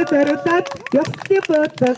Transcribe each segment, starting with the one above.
따르따르따 역시부터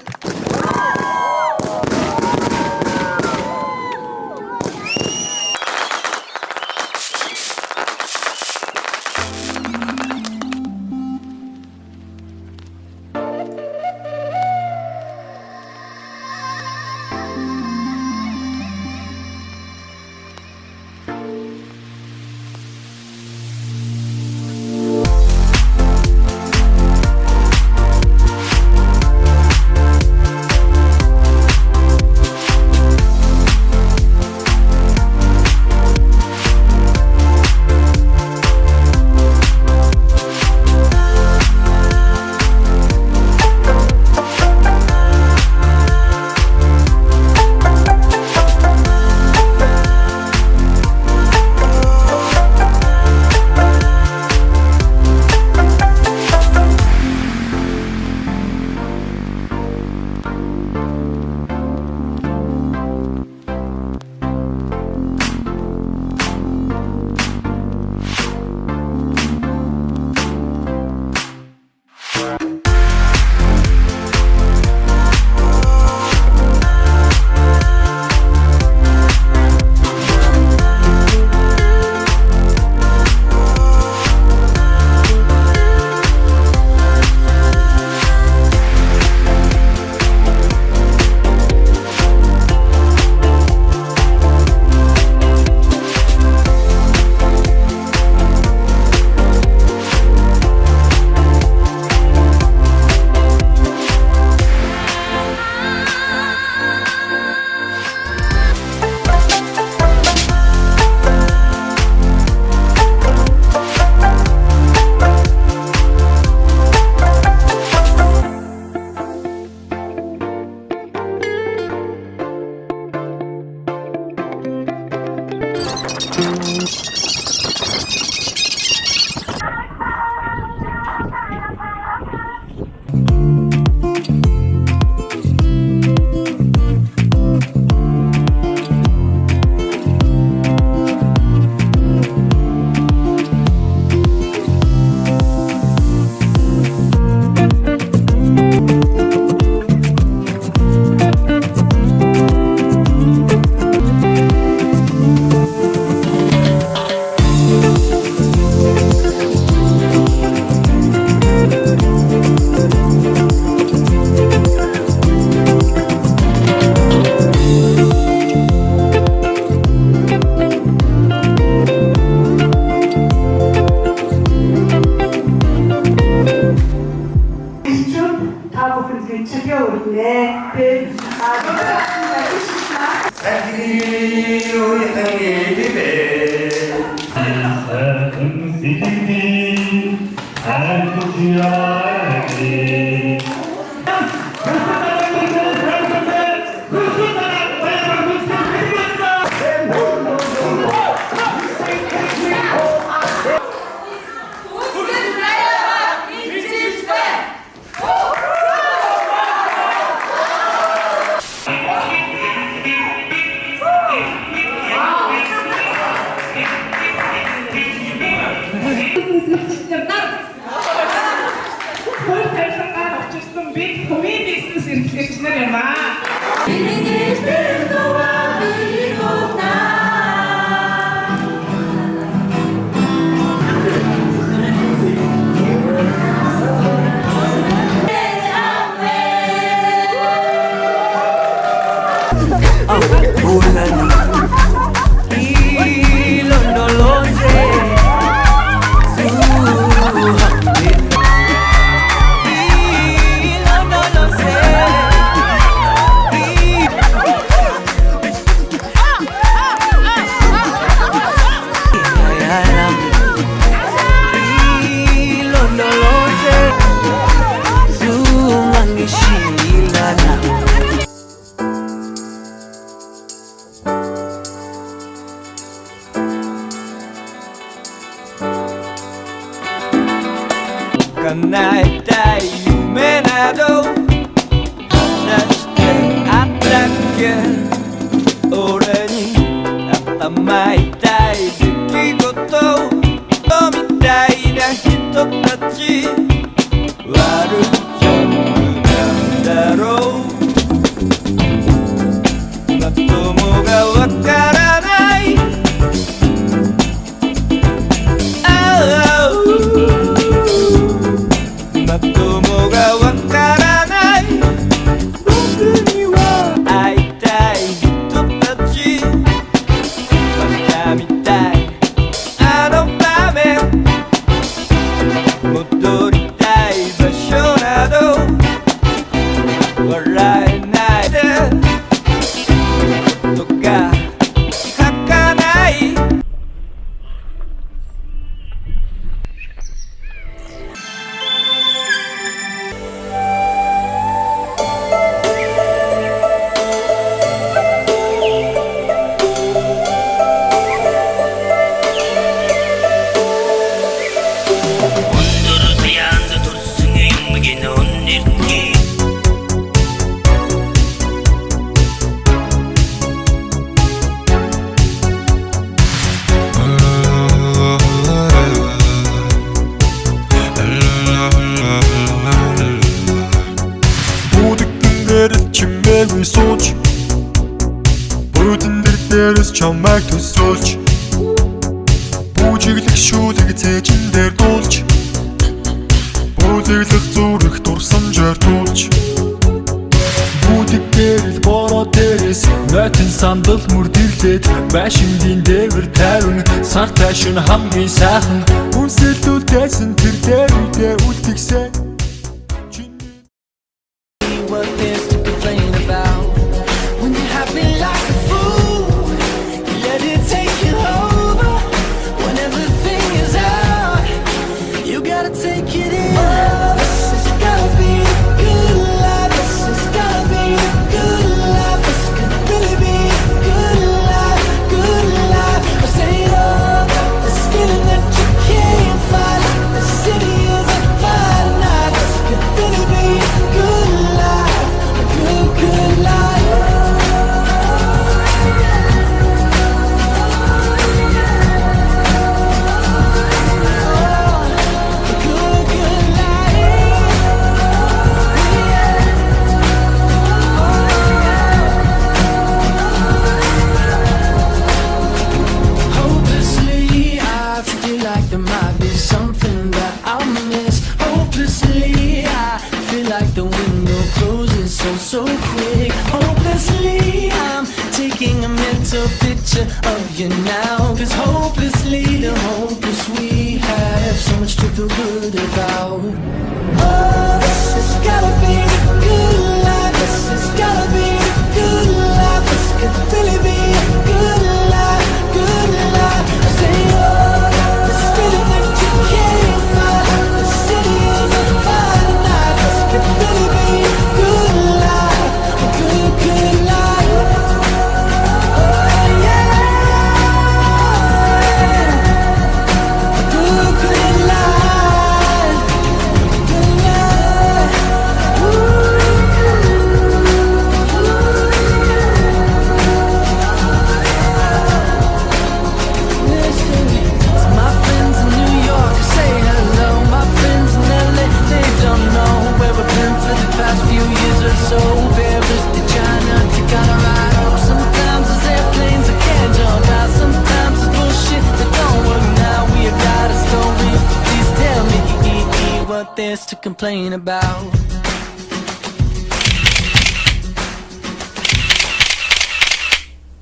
叶えたい夢などなしてあったっけ俺に頭痛い出来事みたいな人たち悪いよ чамайг төсөөлж бүжиглэх шүүлэг цээжин дээр дуулж бүлэглэх зүрх дурсамжаар туулж бүдэг дээрэл бороо дээрээс нойтын сандал мөрдөглээд байшингийн дээвэр тайван сар тайшин хамгийн сайхан үнсэлдүүлдээсэн тэр дээр үдээ үлдгсэн What there's to complain about when you're happy like a fool? You let it take you over when everything is out. You gotta take it in. Oh, this has gotta be a good life. This has gotta be a good life. This could really be a good life, good life. I say it all, this feeling that you can't fight. The city is on fire tonight. This could really be a good life, a good, good life. A good, good life. Hopelessly, I feel like there might be something that I'll miss. Hopelessly, I feel like the window closes so quick. Hopelessly, I'm taking a mental picture of you now. 'Cause hopelessly, the hopeless we have so much to feel good about. Oh, this has gotta be a good life. This has gotta be a good life. This could really be a good life, good life. I say, oh, this feeling that you can't fight. The city is on fire tonight. This could really be a good life, a good, good life. Oh, yeah. A good, good life, good life. Listen to my friends in New York, say hello. My friends in LA, they don't know where we've been for the past few years or so. Paris to China to Colorado. Sometimes it's airplanes I can't jump out. Sometimes it's bullshit that don't work now. We have got a story. Please tell me what there's to complain about.